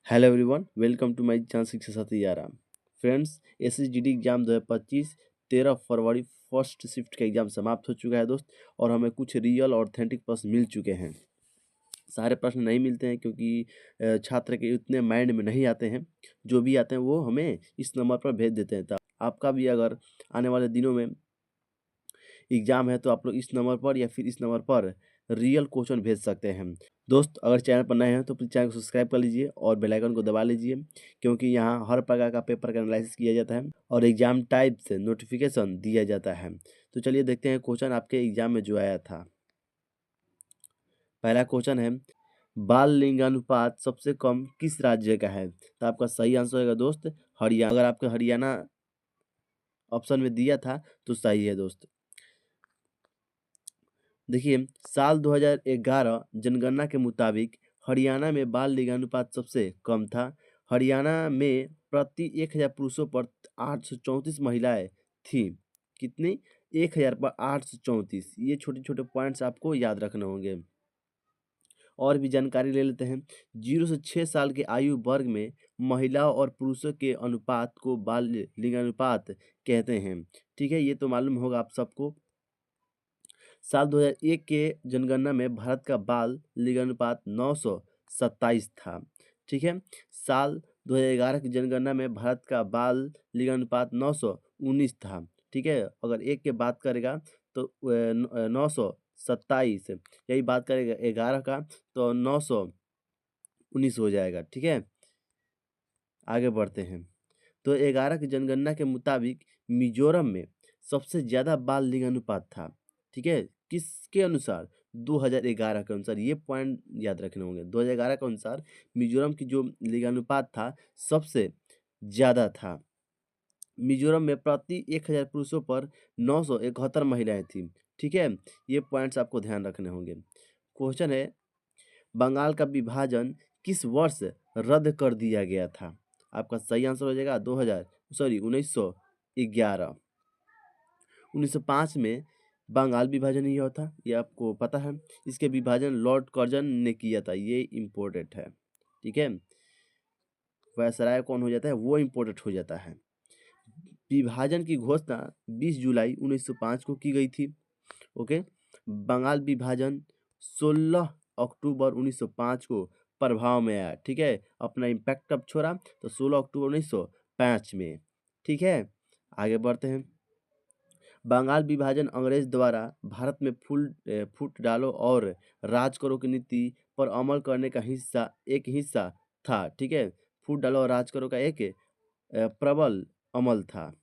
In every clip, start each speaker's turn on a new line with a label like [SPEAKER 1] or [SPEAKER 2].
[SPEAKER 1] Hello everyone, welcome to my channel Shiksha Saathi Yaara. Friends, SSGD exam 2025 13 फरवरी first shift का exam समाप्त हो चुका है दोस्त। और हमें कुछ रियल और ऑथेंटिक प्रश्न मिल चुके हैं। सारे प्रश्न नहीं मिलते हैं क्योंकि छात्र के उतने माइंड में नहीं आते हैं। जो भी आते हैं वो हमें इस नंबर पर भेज देते हैं। तो आपका भी अगर आने वाले दिनों में एग्जाम है तो आप लोग इस नंबर पर या फिर इस नंबर पर रियल क्वेश्चन भेज सकते हैं। दोस्त, अगर चैनल पर नए हैं तो प्लीज़ चैनल को सब्सक्राइब कर लीजिए और बेल आइकन को दबा लीजिए, क्योंकि यहाँ हर प्रकार का पेपर का एनालिसिस किया जाता है और एग्जाम टाइप से नोटिफिकेशन दिया जाता है। तो चलिए देखते हैं क्वेश्चन आपके एग्जाम में जो आया था। पहला क्वेश्चन है, बाल लिंगानुपात सबसे कम किस राज्य का है? तो आपका सही आंसर होगा दोस्त हरियाणा। अगर आपका हरियाणा ऑप्शन में दिया था तो सही है दोस्त। देखिए, साल 2011 जनगणना के मुताबिक हरियाणा में बाल लिंगानुपात सबसे कम था। हरियाणा में प्रति 1000 पुरुषों पर 834 महिलाएं थीं। कितनी? 1000 पर 834। ये छोटे छोटे पॉइंट्स आपको याद रखने होंगे। और भी जानकारी ले लेते हैं। 0 से 6 साल के आयु वर्ग में महिलाओं और पुरुषों के अनुपात को बाल लिंगानुपात कहते हैं। ठीक है, ये तो मालूम होगा आप सबको। साल 2001 के जनगणना में भारत का बाल लिंगानुपात 927 था। ठीक है, साल 2011 की जनगणना में भारत का बाल लिंगानुपात 919 था। ठीक है, अगर एक के बात करेगा तो 927, यही बात करेगा 11 का तो 919 हो जाएगा। ठीक है, आगे बढ़ते हैं। तो 11 की जनगणना के मुताबिक मिजोरम में सबसे ज्यादा बाल लिंगानुपात था। ठीक है, किसके अनुसार? 2011 के अनुसार। ये पॉइंट याद रखने होंगे। 2011 के अनुसार मिजोरम की जो लिंगानुपात था सबसे ज्यादा था। मिजोरम में प्रति 1000 पुरुषों पर 971 महिलाएं थीं। ठीक है, ये पॉइंट्स आपको ध्यान रखने होंगे। क्वेश्चन है, बंगाल का विभाजन किस वर्ष रद्द कर दिया गया था? आपका सही आंसर हो जाएगा 1911। 1905 में बंगाल विभाजन नहीं हुआ था, ये आपको पता है। इसके विभाजन लॉर्ड कर्जन ने किया था, ये इम्पोर्टेंट है। ठीक है, वायसराय कौन हो जाता है? वो इम्पोर्टेंट हो जाता है। विभाजन की घोषणा 20 जुलाई 1905 को की गई थी। ओके, बंगाल विभाजन 16 अक्टूबर 1905 को प्रभाव में आया। ठीक है, अपना इम्पैक्ट कब छोड़ा? तो 16 अक्टूबर 1905 में। ठीक है, आगे बढ़ते हैं। बंगाल विभाजन अंग्रेज द्वारा भारत में फूट डालो और राज करो की नीति पर अमल करने का एक हिस्सा था। ठीक है, फूट डालो और राज करो का एक प्रबल अमल था।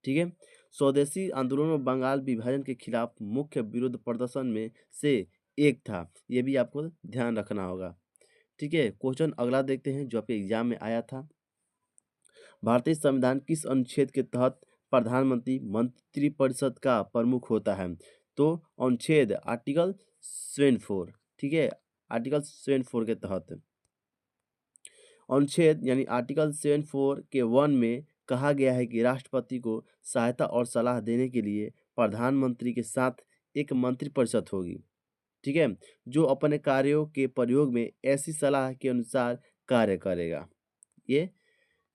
[SPEAKER 1] ठीक है, स्वदेशी आंदोलन में बंगाल विभाजन के खिलाफ मुख्य विरोध प्रदर्शन में से एक था। ये भी आपको ध्यान रखना होगा। ठीक है, क्वेश्चन अगला देखते हैं जो आपके एग्जाम में आया था। भारतीय संविधान किस अनुच्छेद के तहत प्रधानमंत्री मंत्रिपरिषद का प्रमुख होता है? तो अनुच्छेद आर्टिकल 74। ठीक है, आर्टिकल 74 के तहत अनुच्छेद यानी आर्टिकल 74 के 1 में कहा गया है कि राष्ट्रपति को सहायता और सलाह देने के लिए प्रधानमंत्री के साथ एक मंत्रिपरिषद होगी। ठीक है, जो अपने कार्यों के प्रयोग में ऐसी सलाह के अनुसार कार्य करेगा। ये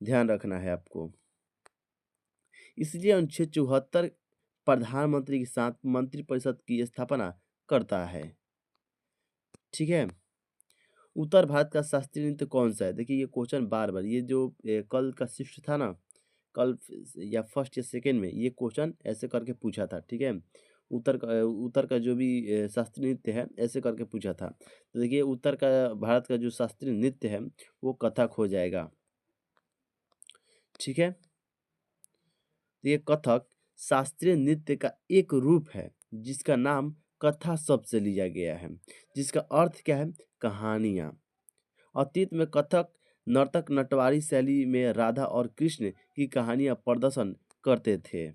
[SPEAKER 1] ध्यान रखना है आपको। इसलिए अनुच्छेद 74 प्रधानमंत्री के साथ मंत्रिपरिषद की स्थापना करता है। ठीक है, उत्तर भारत का शास्त्रीय नृत्य कौन सा है? देखिए, ये क्वेश्चन बार बार, ये जो कल का शिफ्ट था ना, कल या फर्स्ट या सेकेंड में ये क्वेश्चन ऐसे करके पूछा था। ठीक है, उत्तर का जो भी शास्त्रीय नृत्य है ऐसे करके पूछा था। तो देखिए, उत्तर का भारत का जो शास्त्रीय नृत्य है वो कथक हो जाएगा। ठीक है, तो ये कथक शास्त्रीय नृत्य का एक रूप है जिसका नाम कथा शब्द से लिया गया है, जिसका अर्थ क्या है? कहानियां। अतीत में कथक नर्तक नटवारी शैली में राधा और कृष्ण की कहानियां प्रदर्शन करते थे।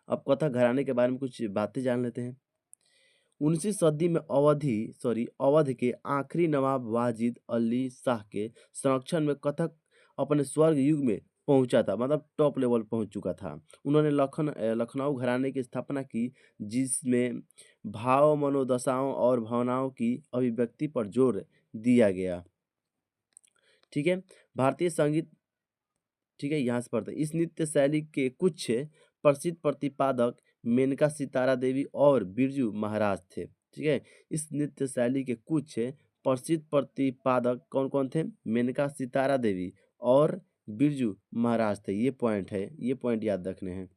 [SPEAKER 1] अब कथक घराने के बारे में कुछ बातें जान लेते हैं। 19वीं सदी में अवध के आखिरी नवाब वाजिद अली शाह के संरक्षण में कथक अपने स्वर्ग युग में पहुंचा था, मतलब टॉप लेवल पहुंच चुका था। उन्होंने लखनऊ घराने की स्थापना की, जिसमें भाव, मनोदशाओं और भावनाओं की अभिव्यक्ति पर जोर दिया गया। ठीक है। भारतीय संगीत, ठीक है, यहाँ से पढ़ते हैं। इस नृत्य शैली के कुछ प्रसिद्ध प्रतिपादक मेनका सितारा देवी और बिरजू महाराज थे। ठीक है, इस नृत्य शैली के कुछ प्रसिद्ध प्रतिपादक कौन कौन थे? मेनका सितारा देवी और बिरजू महाराज थे। ये पॉइंट है, ये पॉइंट याद रखने हैं।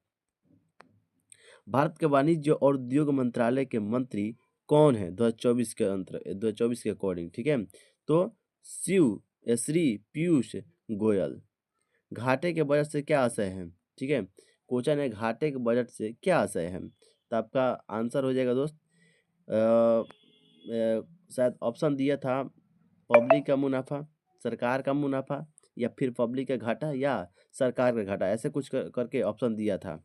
[SPEAKER 1] भारत के वाणिज्य और उद्योग मंत्रालय के मंत्री कौन है 2024 के 2024 के अकॉर्डिंग? ठीक है, तो श्री पीयूष गोयल। घाटे के बजट से क्या आशय है? ठीक है, क्वेश्चन है घाटे के बजट से क्या आशय है, तो आपका आंसर हो जाएगा दोस्त शायद ऑप्शन दिया था, पब्लिक का मुनाफा, सरकार का मुनाफा, या फिर पब्लिक का घाटा या सरकार का घाटा, ऐसे कुछ करके ऑप्शन दिया था।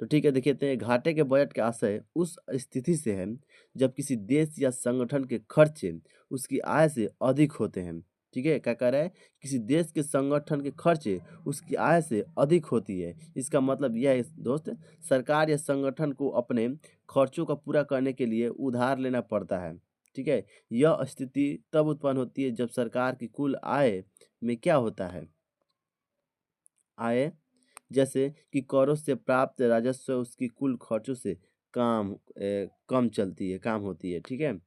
[SPEAKER 1] तो ठीक है, देखते हैं। घाटे के बजट का आशय उस स्थिति से है जब किसी देश या संगठन के खर्चे उसकी आय से अधिक होते हैं। ठीक है, क्या कह रहा है? किसी देश के संगठन के खर्चे उसकी आय से अधिक होती है। इसका मतलब यह है दोस्त, सरकार या संगठन को अपने खर्चों का पूरा करने के लिए उधार लेना पड़ता है। ठीक है, यह स्थिति तब उत्पन्न होती है जब सरकार की कुल आय में क्या होता है? आय, जैसे कि करों से प्राप्त राजस्व उसकी कुल खर्चों से कम चलती है, काम होती है। ठीक है,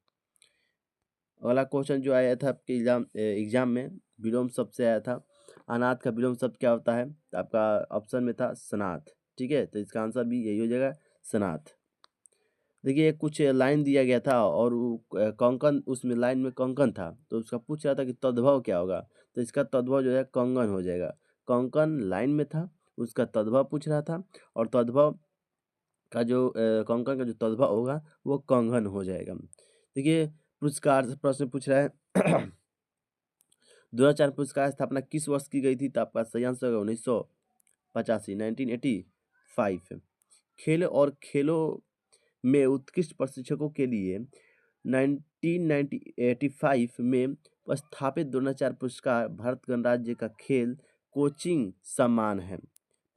[SPEAKER 1] अगला क्वेश्चन जो आया था आपके एग्जाम में, विलोम शब्द से आया था। अनाथ का विलोम शब्द क्या होता है? तो आपका ऑप्शन में था सनाथ। ठीक है, तो इसका आंसर भी यही हो जाएगा, सनाथ। देखिए, कुछ लाइन दिया गया था और कंकन, उसमें लाइन में कंकन था, तो उसका पूछ रहा था कि तद्भव क्या होगा, तो इसका तद्भव जो है कंगन हो जाएगा। कंकन लाइन में था, उसका तद्भव पूछ रहा था, और तद्भव का जो कंकन का जो तद्भव होगा वो कंगन हो जाएगा। देखिए, पुरस्कार से प्रश्न पूछ रहा है 2004 पुरस्कार स्थापना किस वर्ष की गई थी? तो आपका सही आंसर होगा 1985, 1985। खेल और खेलों में उत्कृष्ट प्रशिक्षकों के लिए 1985 में स्थापित 2004 पुरस्कार भारत गणराज्य का खेल कोचिंग सम्मान है।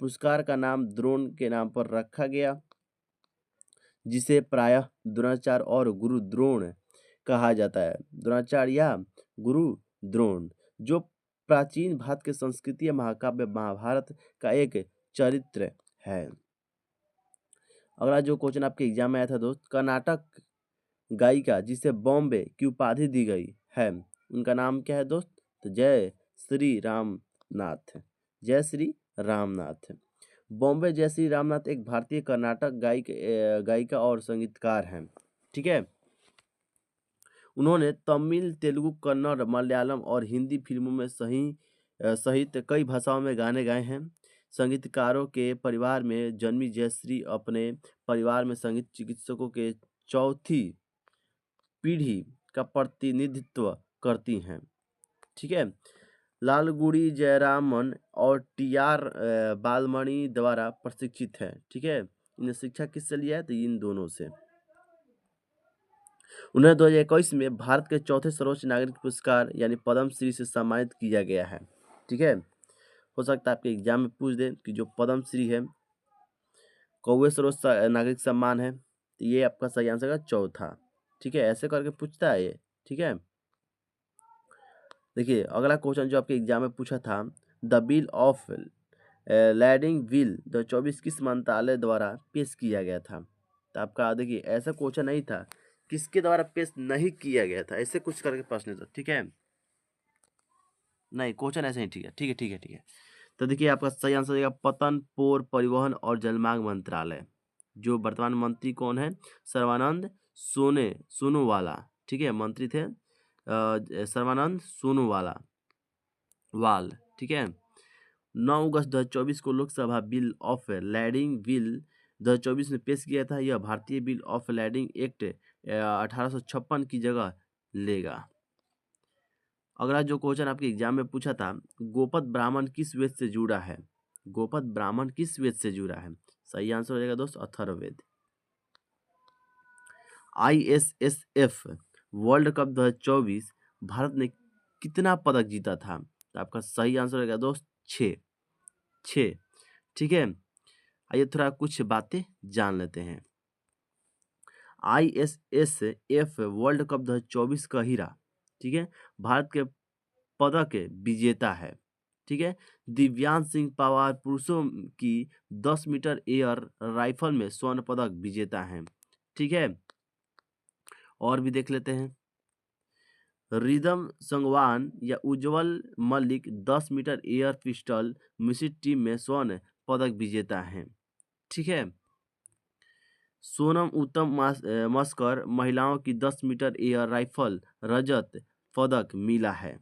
[SPEAKER 1] पुरस्कार का नाम द्रोण के नाम पर रखा गया, जिसे प्रायः द्रोणाचार्य और गुरु द्रोण कहा जाता है। द्रोणाचार्य या गुरु द्रोण, जो प्राचीन भारत के संस्कृति या महाकाव्य महाभारत का एक चरित्र है। अगला जो क्वेश्चन आपके एग्जाम में आया था दोस्त, कर्नाटक गायिका जिसे बॉम्बे की उपाधि दी गई है, उनका नाम क्या है दोस्त? तो जय श्री रामनाथ। जय श्री रामनाथ। बॉम्बे जय श्री रामनाथ एक भारतीय कर्नाटक गायिका और संगीतकार हैं। ठीक है, उन्होंने तमिल, तेलुगु, कन्नड़, मलयालम और हिंदी फिल्मों में सहित कई भाषाओं में गाने गाए हैं। संगीतकारों के परिवार में जन्मी जयश्री अपने परिवार में संगीत चिकित्सकों के चौथी पीढ़ी का प्रतिनिधित्व करती हैं। ठीक है, लालगुडी जयरामन और टी.आर. बालमणि द्वारा प्रशिक्षित है। ठीक है, इन्हें शिक्षा किससे लिया है? तो इन दोनों से। उन्हें 2021 में भारत के चौथे सर्वोच्च नागरिक पुरस्कार यानी पद्म श्री से सम्मानित किया गया है। ठीक है, हो सकता है आपके एग्जाम में पूछ दे कि जो पद्म श्री है कौवे सर्वोच्च नागरिक सम्मान है, तो ये आपका सही आंसर का चौथा। ठीक है, ऐसे करके पूछता है ये। ठीक है, देखिए अगला क्वेश्चन जो आपके एग्जाम में पूछा था, the bill of lading will 2024 किस मंत्रालय द्वारा पेश किया गया था? तो आपका देखिए ऐसा क्वेश्चन नहीं था किसके द्वारा पेश नहीं किया गया था, ऐसे कुछ करके प्रश्न था। ठीक है, नहीं क्वेश्चन ऐसे ही। ठीक है, ठीक है, ठीक है, ठीक है। तो देखिए आपका सही आंसर होगा पतन, पौर, परिवहन और जलमार्ग मंत्रालय। जो वर्तमान मंत्री कौन है? सर्बानंद सोनोवाला। ठीक है, मंत्री थे सर्बानंद सोनोवाला वाल। ठीक है, 9 अगस्त 2024 को Lok Sabha bill of landing bill 2024 में पेश किया था। यह भारतीय बिल ऑफ लैंडिंग एक्ट 1856 की जगह लेगा। अगला जो क्वेश्चन आपके एग्जाम में पूछा था, गोपद ब्राह्मण किस वेद से जुड़ा है? गोपद ब्राह्मण किस वेद से जुड़ा है? सही आंसर हो जाएगा दोस्त Atharvaveda. ISSF world cup 2024 Bharat ने कितना पदक जीता था? तो आपका सही आंसर होगा दोस्त 6। ठीक है, आइए थोड़ा कुछ बातें जान लेते हैं। ISSF वर्ल्ड कप 2024 का हीरा, ठीक है, भारत के पदक विजेता है। ठीक है। दिव्यांश सिंह पवार पुरुषों की 10 मीटर एयर राइफल में स्वर्ण पदक विजेता हैं। ठीक है। और भी देख लेते हैं। रिदम संगवान या उज्जवल मलिक 10 मीटर एयर पिस्टल मिश्रित टीम में स्वर्ण पदक विजेता हैं। ठीक है। सोनम उत्तम मस्कर महिलाओं की 10 मीटर एयर राइफल रजत पदक मिला है।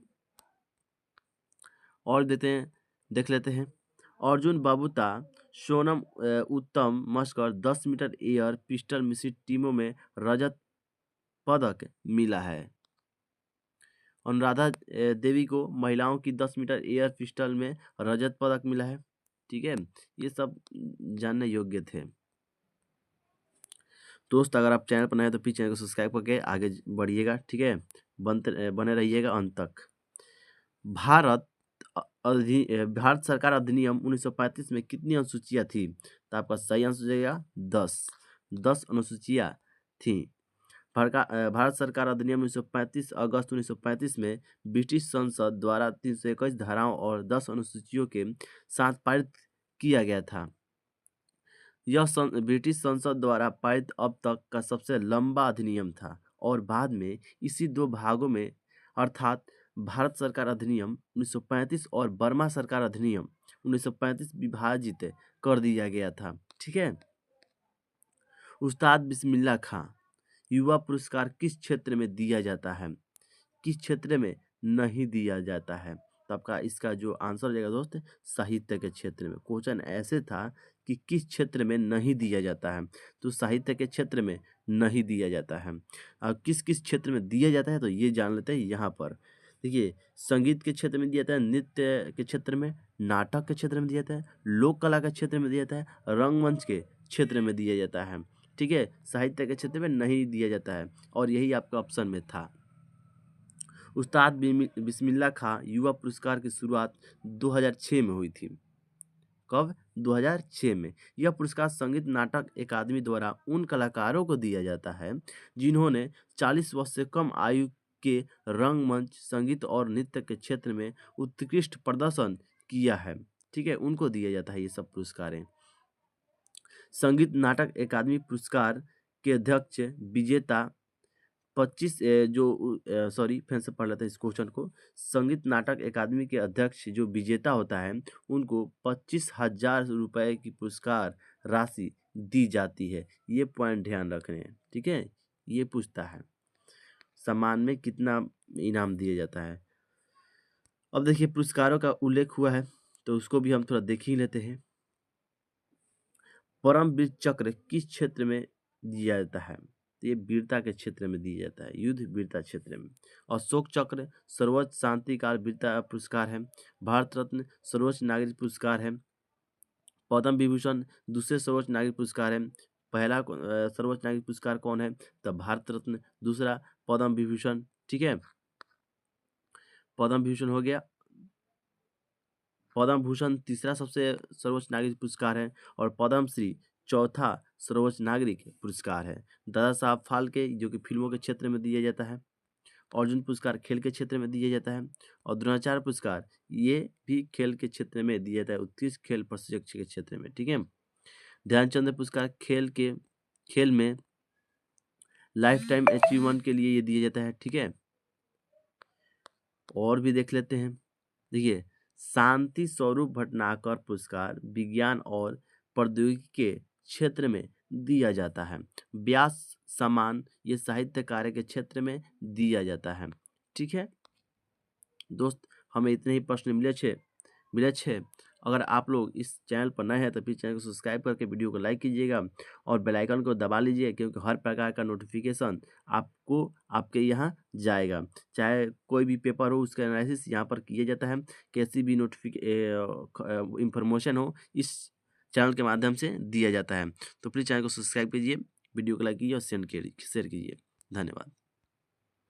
[SPEAKER 1] और देख लेते हैं। अर्जुन बाबूता सोनम उत्तम मस्कर 10 मीटर एयर पिस्टल मिश्रित टीमों में रजत पदक मिला है। अनुराधा देवी को महिलाओं की 10 मीटर एयर पिस्टल में रजत पदक मिला है। ठीक है। ये सब जानने योग्य थे। दोस्त अगर आप चैनल पर नए हैं तो प्लीज चैनल को सब्सक्राइब करके आगे बढ़िएगा। ठीक है। बने रहिएगा अंत तक। भारत सरकार अधिनियम 1935 में कितनी अनुसूचियां थी? तो आपका सही आंसर हो जाएगा 10 अनुसूचियां थी। भारत सरकार अधिनियम 1935 अगस्त 1935 में ब्रिटिश संसद द्वारा 321 धाराओं और 10 अनुसूचियों के साथ पारित किया गया था। यह ब्रिटिश संसद द्वारा पारित अब तक का सबसे लंबा अधिनियम था और बाद में इसी 2 भागों में अर्थात भारत सरकार अधिनियम 1935 और बर्मा सरकार अधिनियम 1935 विभाजित कर दिया गया था। ठीक है। उस्ताद बिस्मिल्लाह खां युवा पुरस्कार किस क्षेत्र में दिया जाता है? किस क्षेत्र में नहीं दिया जाता है? तो आपका इसका जो आंसर हो जाएगा दोस्त साहित्य के क्षेत्र में। क्वेश्चन ऐसे था कि किस क्षेत्र में नहीं दिया जाता है, तो साहित्य के क्षेत्र में नहीं दिया जाता है। अब किस किस क्षेत्र में दिया जाता है तो ये जान लेते हैं यहाँ पर। देखिए, संगीत के क्षेत्र में दिया जाता है, नृत्य के क्षेत्र में, नाटक के क्षेत्र में दिया जाता है, लोक कला के क्षेत्र में दिया जाता है, रंगमंच के क्षेत्र में दिया जाता है। ठीक है। साहित्य के क्षेत्र में नहीं दिया जाता है और यही आपका ऑप्शन में था। उस्ताद बिस्मिल्लाह खां युवा पुरस्कार की शुरुआत 2006 में हुई थी। कब? 2006 में। यह पुरस्कार संगीत नाटक अकादमी द्वारा उन कलाकारों को दिया जाता है जिन्होंने 40 वर्ष से कम आयु के रंगमंच, संगीत और नृत्य के क्षेत्र में उत्कृष्ट प्रदर्शन किया है। ठीक है। उनको दिया जाता है ये सब पुरस्कारें। संगीत नाटक अकादमी पुरस्कार के अध्यक्ष विजेता 25 फिर से पढ़ लेते हैं इस क्वेश्चन को। संगीत नाटक अकादमी के अध्यक्ष जो विजेता होता है उनको 25,000 रुपए की पुरस्कार राशि दी जाती है। ये पॉइंट ध्यान रखने हैं। ठीक है। ये पूछता है सम्मान में कितना इनाम दिया जाता है। अब देखिए पुरस्कारों का उल्लेख हुआ है तो उसको भी हम थोड़ा देख ही लेते हैं। परमवीर चक्र किस क्षेत्र में दिया जाता है? तो ये वीरता के क्षेत्र में दिया जाता है, युद्ध वीरता क्षेत्र में। अशोक चक्र सर्वोच्च शांतिकाल वीरता पुरस्कार है। भारत रत्न सर्वोच्च नागरिक पुरस्कार है। पद्म विभूषण दूसरे सर्वोच्च नागरिक पुरस्कार है। पहला सर्वोच्च नागरिक पुरस्कार कौन है? तो भारत रत्न, दूसरा पद्म विभूषण। ठीक है। पद्म विभूषण हो गया। पद्म भूषण तीसरा सबसे सर्वोच्च नागरिक पुरस्कार है और पद्म श्री चौथा सर्वोच्च नागरिक पुरस्कार है। दादा साहब फाल्के जो कि फिल्मों के क्षेत्र में दिया जाता है। अर्जुन पुरस्कार खेल के क्षेत्र में दिया जाता है और द्रोणाचार्य पुरस्कार ये भी खेल के क्षेत्र में दिया जाता है, उत्कृष्ट खेल प्रशिक्षक के क्षेत्र में। ठीक है। ध्यानचंद पुरस्कार खेल में लाइफ टाइम अचीवमेंट के लिए ये दिया जाता है। ठीक है। और भी देख लेते हैं। देखिए, शांति स्वरूप भटनागर पुरस्कार विज्ञान और प्रौद्योगिकी के क्षेत्र में दिया जाता है। व्यास सम्मान ये साहित्य कार्य के क्षेत्र में दिया जाता है। ठीक है दोस्त, हमें इतने ही प्रश्न मिले छे। अगर आप लोग इस चैनल पर नए हैं तो प्लीज़ चैनल को सब्सक्राइब करके वीडियो को लाइक कीजिएगा और बेल आइकन को दबा लीजिए, क्योंकि हर प्रकार का नोटिफिकेशन आपको आपके यहाँ जाएगा। चाहे कोई भी पेपर हो उसका एनालिसिस यहाँ पर किया जाता है। कैसी भी इंफॉर्मेशन हो इस चैनल के माध्यम से दिया जाता है। तो प्लीज़ चैनल को सब्सक्राइब कीजिए, वीडियो को लाइक कीजिए और शेयर कीजिए। धन्यवाद।